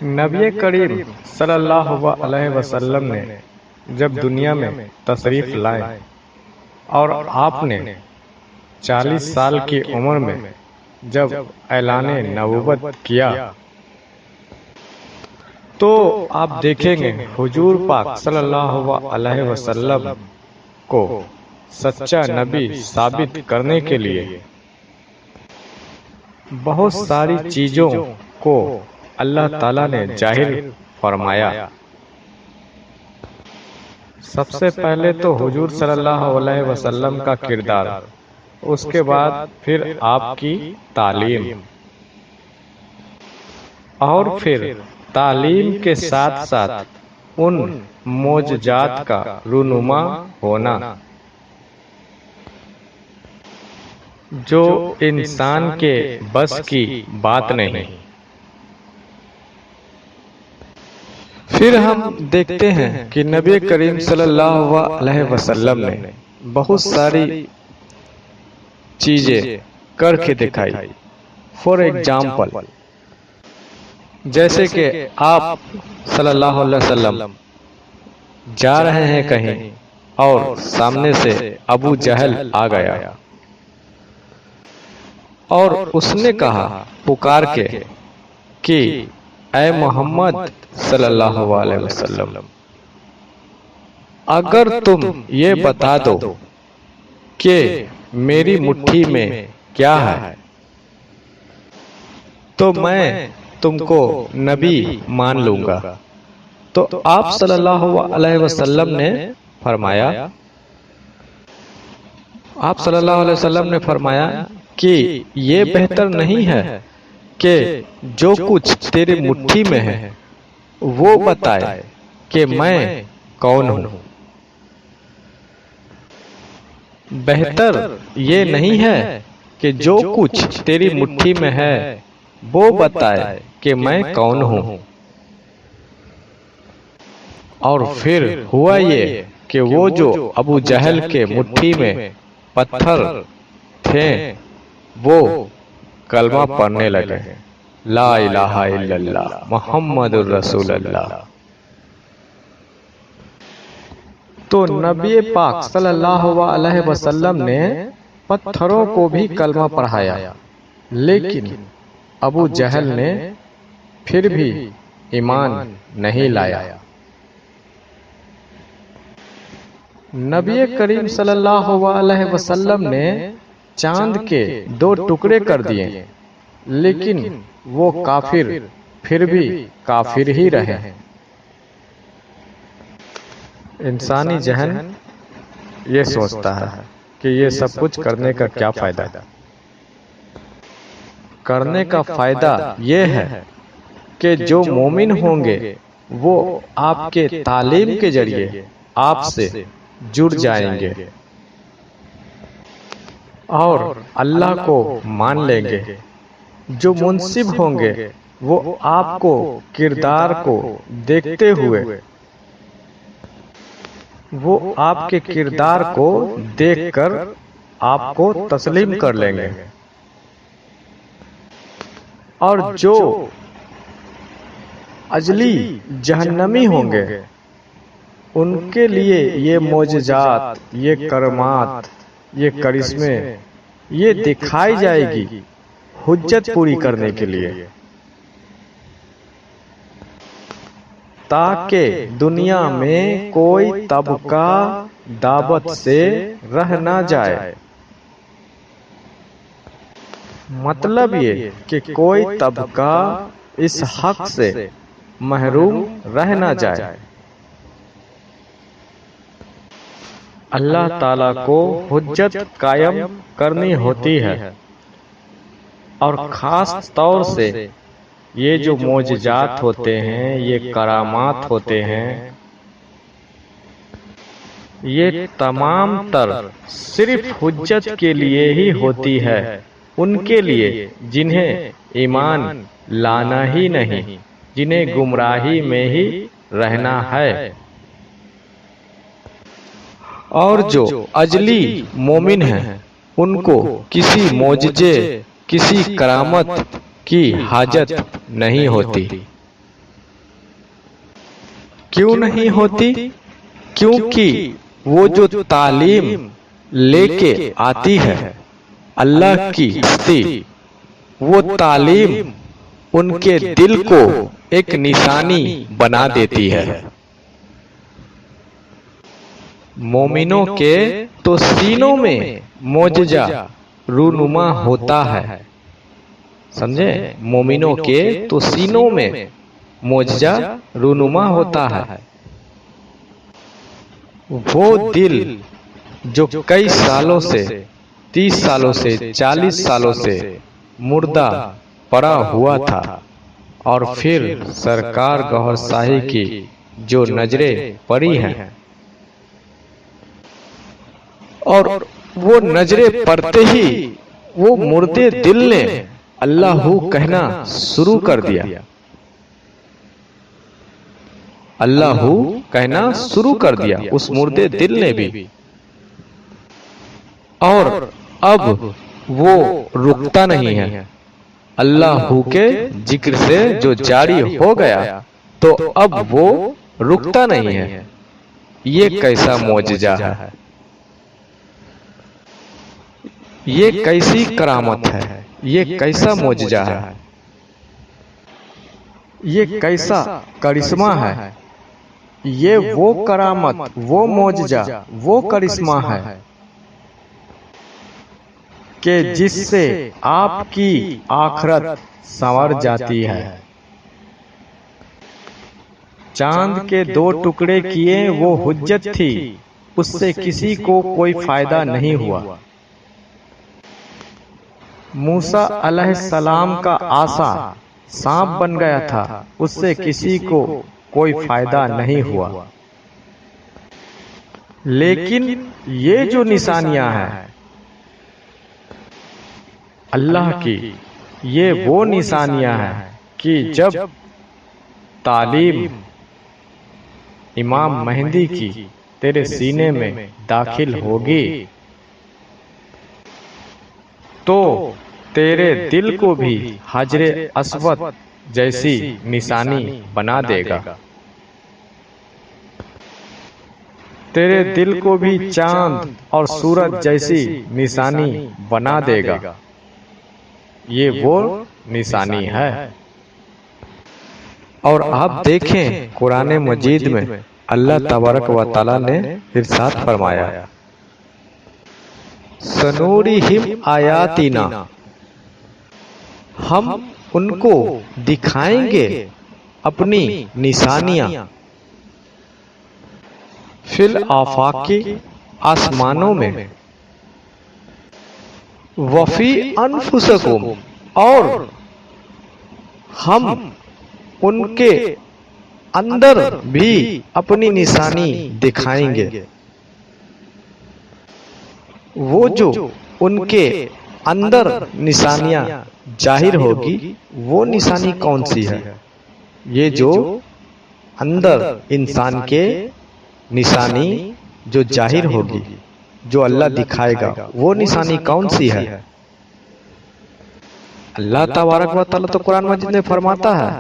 نبی کریم صلی اللہ علیہ وسلم نے جب دنیا میں تشریف لائے اور آپ نے 40 سال کی عمر میں جب اعلان نبوت کیا تو آپ دیکھیں گے حضور پاک صلی اللہ علیہ وسلم کو سچا نبی ثابت کرنے کے لیے بہت ساری چیزوں کو اللہ تعالیٰ نے ظاہر فرمایا۔ سب سے پہلے تو حضور صلی اللہ علیہ وسلم کا کردار، اس کے بعد پھر آپ کی تعلیم، اور پھر تعلیم کے ساتھ ساتھ ان معجزات کا رونما ہونا جو انسان کے بس کی بات نہیں۔ پھر ہم دیکھتے ہیں کہ نبی کریم صلی اللہ علیہ وسلم نے بہت ساری چیزیں کر کے دکھائی۔ فار ایگزامپل، جیسے کہ آپ صلی اللہ علیہ وسلم جا رہے ہیں کہیں اور سامنے سے ابو جہل آ گیا اور اس نے کہا پکار کے کہ اے محمد صلی اللہ علیہ وسلم، اگر تم یہ بتا دو کہ میری مٹھی میں کیا ہے تو میں تم کو نبی مان لوں گا۔ تو آپ صلی اللہ علیہ وسلم نے فرمایا کہ یہ بہتر نہیں ہے کہ جو کچھ تیری مٹھی میں ہے وہ بتائے کہ میں کون ہوں۔ بہتر یہ نہیں ہے کہ جو کچھ تیری مٹھی میں ہے وہ بتائے کہ میں کون ہوں۔ اور پھر ہوا یہ کہ وہ جو ابو جہل کے مٹھی میں پتھر تھے وہ کلمہ پڑھنے لگے، لا الہ الا اللہ محمد الرسول اللہ۔ تو نبی پاک صلی اللہ علیہ وسلم نے پتھروں کو بھی کلمہ پڑھایا، لیکن ابو جہل نے پھر بھی ایمان نہیں لایا۔ نبی کریم صلی اللہ علیہ وسلم نے چاند کے 2 ٹکڑے کر دیے، لیکن وہ کافر پھر بھی کافر ہی رہے۔ انسانی ذہن یہ سوچتا ہے کہ یہ سب کچھ کرنے کا کیا فائدہ ہے؟ کرنے کا فائدہ یہ ہے کہ جو مومن ہوں گے وہ آپ کے تعلیم کے ذریعے آپ سے جڑ جائیں گے اور اللہ کو مان لیں گے۔ جو منصف ہوں گے وہ آپ کو کردار کو دیکھتے ہوئے وہ آپ کے کردار کو دیکھ کر آپ کو تسلیم کر لیں گے، اور جو اجلی جہنمی ہوں گے ان کے لیے یہ معجزات، یہ کرامات، یہ کرشمے یہ دکھائی جائے گی حجت پوری کرنے کے لیے، تاکہ دنیا میں کوئی طبقہ دعوت سے رہ نہ جائے۔ مطلب یہ کہ کوئی طبقہ اس حق سے محروم رہ نہ جائے۔ اللہ تعالیٰ کو حجت قائم کرنی ہوتی ہے، اور خاص طور سے یہ جو معجزات ہوتے ہیں، یہ کرامات ہوتے ہیں، یہ تمام تر صرف حجت کے لیے ہی ہوتی ہے، ان کے لیے جنہیں ایمان لانا ہی نہیں، جنہیں گمراہی میں ہی رہنا ہے۔ اور جو اجلی مومن ہیں ان کو کسی معجزے، کسی کرامت کی حاجت نہیں ہوتی۔ क्यों नहीं होती? क्योंकि वो जो तालीम लेके आती है अल्लाह की हस्ती, वो तालीम उनके दिल को एक निशानी बना देती है। मोमिनों के तो सीनों में मोजजा रूनुमा होता है। समझे? मोमिनों के तो सीनों में मोजजा रूनुमा होता है। वो दिल जो कई सालों से, 30 सालों से, 40 सालों से मुर्दा पड़ा हुआ था, और फिर सरकार गौहर शाही की जो नजरें पड़ी हैं, और वो नजरें पड़ते ही वो मुर्दे दिल ने अल्लाहू कहना शुरू कर दिया। अल्लाहू कहना शुरू कर दिया उस मुर्दे दिल ने भी, और अब वो रुकता नहीं है। अल्लाहू के जिक्र से जो जारी हो गया तो अब वो रुकता नहीं है। ये कैसा मौजजा है, ये कैसी करामत है, ये कैसा मौजजा है, ये कैसा करिश्मा है। ये वो करामत, वो मौजजा, वो करिश्मा है कि जिससे आपकी आखिरत संवर जाती है। चांद के 2 टुकड़े किए वो हुज्जत थी, उससे किसी को कोई फायदा नहीं हुआ। मूसा अलैहिस्सलाम का आसा सांप बन गया था, उससे किसी को कोई फायदा नहीं हुआ। लेकिन ये जो निशानियां हैं अल्लाह की, ये वो निशानियां हैं कि जब तालीम इमाम मेहंदी की तेरे सीने में दाखिल होगी तो तेरे दिल को भी हजरे अस्वद जैसी निशानी बना देगा। तेरे दिल को भी चांद और सूरज जैसी निशानी बना देगा। ये वो निशानी है। और आप देखें कुरान मजीद में अल्लाह तबारक व तआला ने इरशाद फरमाया, सनूरिहिम आयातिना, हम उनको दिखाएंगे अपनी निशानियां, फिल आफाकी, आसमानों में, वफी अनफुसकुम, और हम उनके अंदर भी अपनी निशानी दिखाएंगे। वो जो उनके अंदर निशानियां जाहिर होगी, वो निशानी कौन सी है? ये जो अंदर इंसान के निशानी जो जाहिर होगी, जो अल्लाह दिखाएगा, वो निशानी कौन सी है? अल्लाह तबारक व तआला तो कुरान मजीद में फरमाता है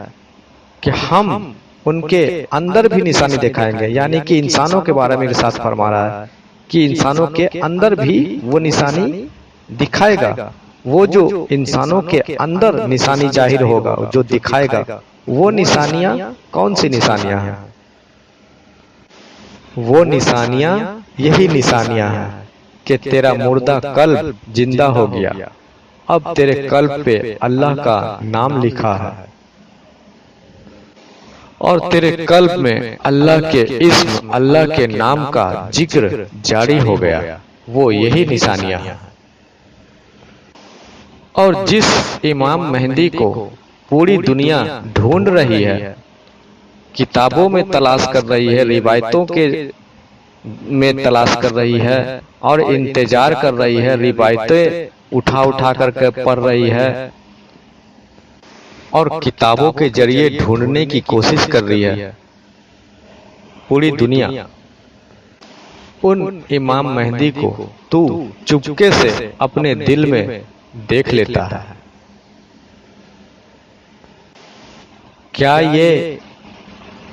कि हम उनके अंदर भी निशानी दिखाएंगे, यानी कि इंसानों के बारे में इरशाद फरमा रहा है कि इंसानों के अंदर भी वो निशानी दिखाएगा। वो जो इंसानों के अंदर निशानी जाहिर होगा, जो दिखाएगा, वो निशानियां कौन सी निशानियां हैं? वो निशानियां यही निशानियां हैं कि तेरा मुर्दा कल्ब जिंदा हो गया, अब तेरे कल्ब पे अल्लाह का नाम लिखा है, और तेरे कल्ब में अल्लाह के इस्म, अल्लाह के नाम का जिक्र जारी हो गया। वो यही निशानियां हैं। और जिस इमाम मेहंदी को पूरी दुनिया ढूंढ रही है, किताबों में तलाश कर रही है, रिवायतों के में तलाश कर रही है, और इंतजार कर रही है, रिवायतें उठा उठा करके पढ़ रही है, और किताबों के जरिए ढूंढने की कोशिश कर रही है पूरी दुनिया, उन इमाम मेहंदी को तू चुपके से अपने दिल में देख लेता है। क्या ये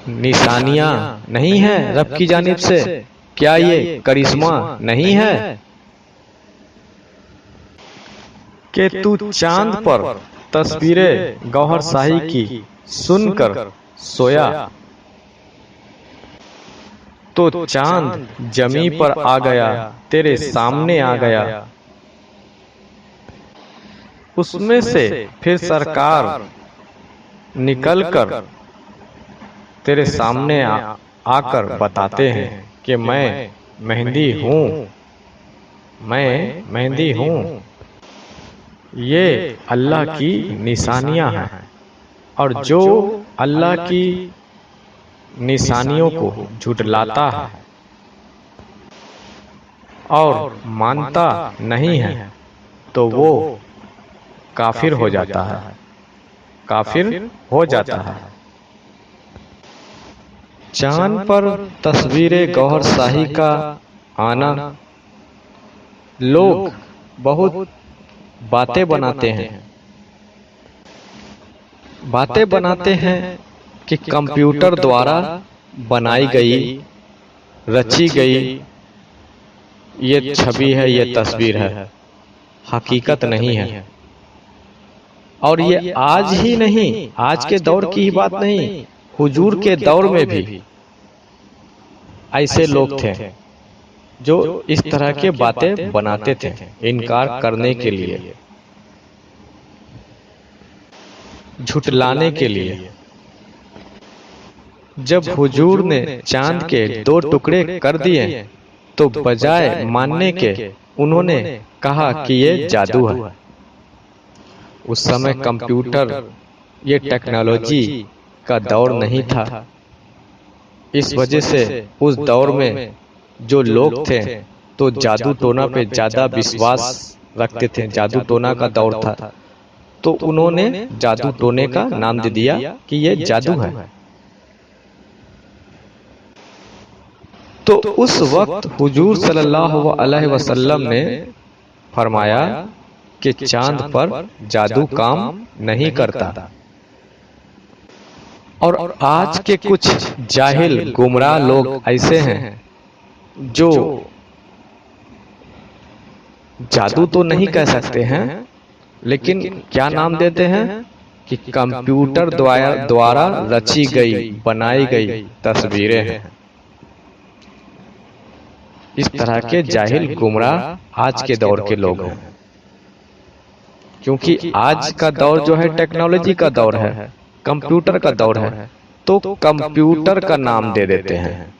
निशानियां नहीं है रब की जानिब से? क्या ये करिश्मा नहीं है कि तू चांद पर तस्वीरें गौहर शाही की सुनकर सोया, तो चांद जमी पर आ गया, तेरे सामने आ गया। उसमें से फिर सरकार निकलकर तेरे सामने आकर बताते हैं कि मैं मेहंदी हूँ, मैं मेहंदी हूँ। ये अल्लाह की निशानियां हैं, और जो अल्लाह की निशानियों को झुटलाता है और मानता नहीं है, तो वो काफिर हो जाता है, काफिर हो जाता है। चांद पर तस्वीरें गौहर शाही का आना, लोग बहुत बातें बनाते हैं, बातें बनाते हैं कि कंप्यूटर द्वारा बनाई गई, रची गई ये छवि है, ये तस्वीर है, हकीकत नहीं है। और ये आज ही नहीं, आज के दौर की ही बात नहीं, हुजूर के दौर में भी ऐसे लोग थे जो इस तरह के बातें बनाते थे इनकार करने के लिए, झुटलाने के लिए। जब हुजूर ने चांद के 2 टुकड़े कर दिए, तो बजाय मानने के उन्होंने कहा कि ये जादू है। उस समय कंप्यूटर, ये टेक्नोलॉजी का दौर नहीं था। इस वजह से उस दौर में जो लोग थे तो जादू टोना पे ज्यादा विश्वास रखते थे, जादू टोना का दौर था, तो उन्होंने जादू टोने का नाम दे दिया कि ये जादू है। तो उस वक्त हुजूर सल्लल्लाहु अलैहि वसल्लम ने फरमाया कि चांद पर जादू काम नहीं करता। और आज के कुछ जाहिल गुमराह लोग ऐसे हैं जो जादू तो नहीं कह सकते हैं, लेकिन क्या नाम देते हैं कि कंप्यूटर द्वारा रची गई, बनाई गई तस्वीरें हैं। इस तरह के जाहिल गुमराह आज के दौर के लोग हैं, क्योंकि आज का दौर जो है टेक्नोलॉजी का दौर है, कंप्यूटर का दौर है, तो कंप्यूटर का नाम दे देते हैं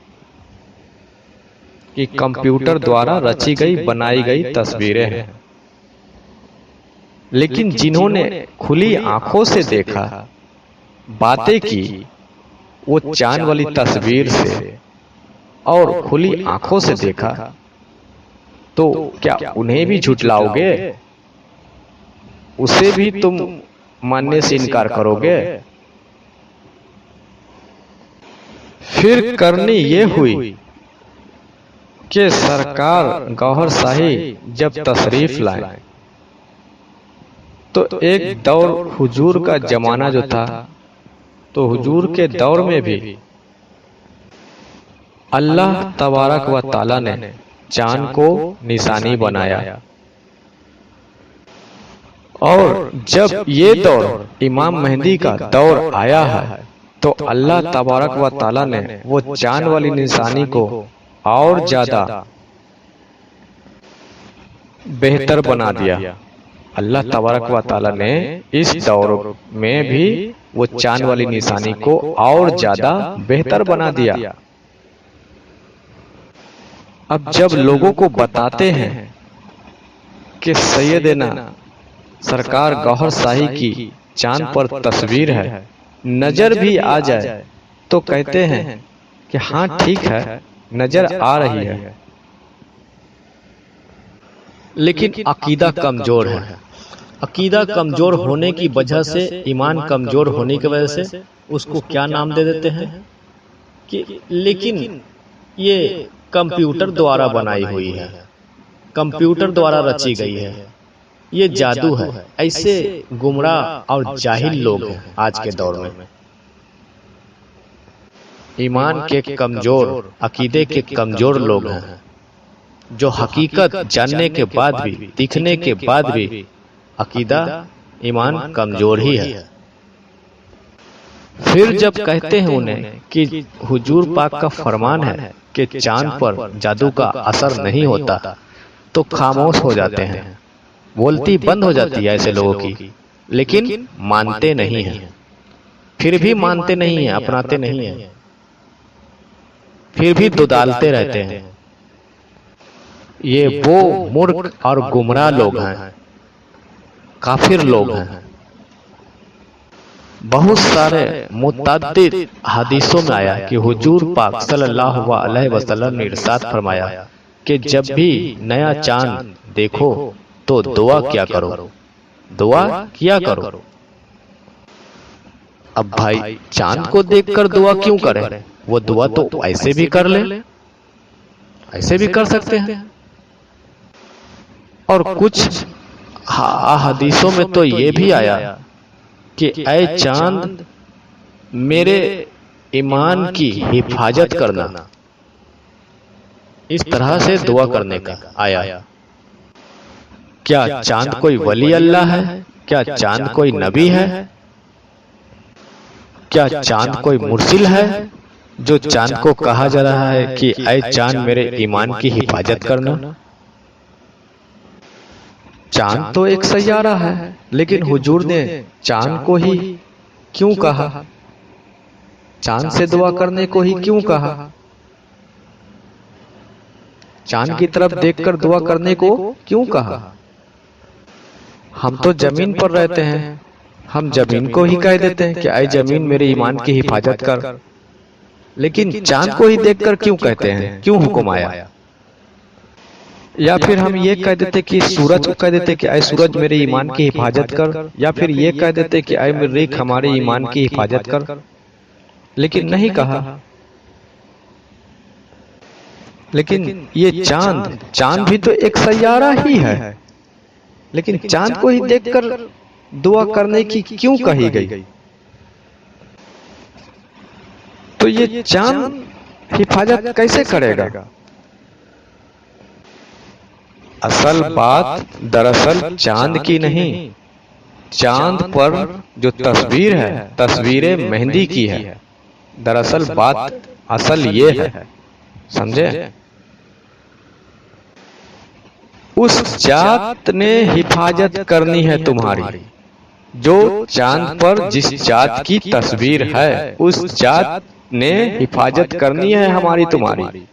कि कंप्यूटर द्वारा रची गई, बनाई गई तस्वीरें हैं। लेकिन जिन्होंने खुली आंखों से देखा, बातें की वो चांद वाली तस्वीर से और खुली आंखों से देखा, तो क्या उन्हें भी झुटलाओगे? उसे भी तुम मानने से इनकार करोगे? फिर करनी ये हुई कि सरकार गौहर शाही जब तशरीफ लाए, तो एक दौर हुजूर का जमाना जो था, तो हुजूर के दौर में भी अल्लाह तबारक व ताला ने चांद को निशानी बनाया। और जब ये दौर इमाम मेहंदी का दौर आया है, तो अल्लाह तबारक व ताला ने वो चांद वाली निशानी को और ज्यादा बेहतर बना दिया। अल्लाह तबारक व ताला ने इस दौर में भी वो चांद वाली निशानी को और ज्यादा बेहतर बना दिया। अब जब लोगों को बताते हैं कि सैयदना सरकार गौहर शाही की चांद पर तस्वीर है, नजर भी आ जाए, तो कहते हैं कि हाँ ठीक है, नजर आ रही है, लेकिन अकीदा कमजोर है। अकीदा कमजोर होने की वजह से, ईमान कमजोर होने की वजह से उसको क्या नाम दे देते हैं कि लेकिन ये कंप्यूटर द्वारा बनाई हुई है, कंप्यूटर द्वारा रची गई है, ये जादू है। ऐसे गुमराह और जाहिल लोग हैं आज के दौर में। ایمان کے کمزور، عقیدے کے کمزور لوگ ہیں جو حقیقت جاننے کے بعد بھی، دیکھنے کے بعد بھی عقیدہ ایمان کمزور ہی ہے۔ پھر جب کہتے ہیں انہیں کہ حضور پاک کا فرمان ہے کہ چاند پر جادو کا اثر نہیں ہوتا، تو خاموش ہو جاتے ہیں، بولتی بند ہو جاتی ہے ایسے لوگوں کی، لیکن مانتے نہیں ہیں، پھر بھی مانتے نہیں ہیں، اپناتے نہیں ہیں، پھر بھی دودالتے رہتے ہیں۔ یہ وہ مورخ اور گمراہ لوگ ہیں، کافر لوگ ہیں۔ بہت سارے متعدد حدیثوں میں آیا کہ حضور پاک صلی اللہ علیہ وسلم نے ارشاد فرمایا کہ جب بھی نیا چاند دیکھو تو دعا کیا کرو، دعا کیا کرو۔ اب بھائی چاند کو دیکھ کر دعا کیوں کریں؟ وہ دعا تو ایسے بھی کر لیں، ایسے بھی کر سکتے ہیں۔ اور کچھ حدیثوں میں تو یہ بھی آیا کہ اے چاند میرے ایمان کی حفاظت کرنا، اس طرح سے دعا کرنے کا آیا۔ کیا چاند کوئی ولی اللہ ہے؟ کیا چاند کوئی نبی ہے؟ کیا چاند کوئی مرسل ہے جو چاند کو کہا جا رہا ہے کہ اے چاند میرے ایمان کی حفاظت کرنا؟ چاند تو ایک سیارہ ہے، لیکن حضور نے چاند کو ہی کیوں کہا؟ چاند سے دعا کرنے کو ہی کیوں کہا؟ چاند کی طرف دیکھ کر دعا کرنے کو کیوں کہا؟ ہم تو زمین پر رہتے ہیں، ہم زمین کو ہی کہہ دیتے ہیں کہ اے زمین میرے ایمان کی حفاظت کر، لیکن چاند کو ہی دیکھ کر کیوں کہتے ہیں؟ کیوں حکم آیا؟ یا پھر ہم یہ کہہ دیتے کہ سورج کو کہہ دیتے کہ اے سورج میرے ایمان کی حفاظت کر، یا پھر یہ کہہ دیتے کہ اے مریخ ہمارے ایمان کی حفاظت کر، لیکن نہیں کہا۔ لیکن یہ چاند بھی تو ایک سیارہ ہی ہے، لیکن چاند کو ہی دیکھ کر دعا کرنے کی کیوں کہی گئی؟ تو یہ چاند حفاظت کیسے کرے گا؟ اصل بات دراصل چاند کی نہیں، چاند پر جو تصویر ہے، تصویر مہندی کی ہے۔ دراصل بات اصل یہ ہے، سمجھے؟ اس ذات نے حفاظت کرنی ہے تمہاری، جو چاند پر جس ذات کی تصویر ہے، اس ذات نے حفاظت کرنی ہے ہماری تمہاری۔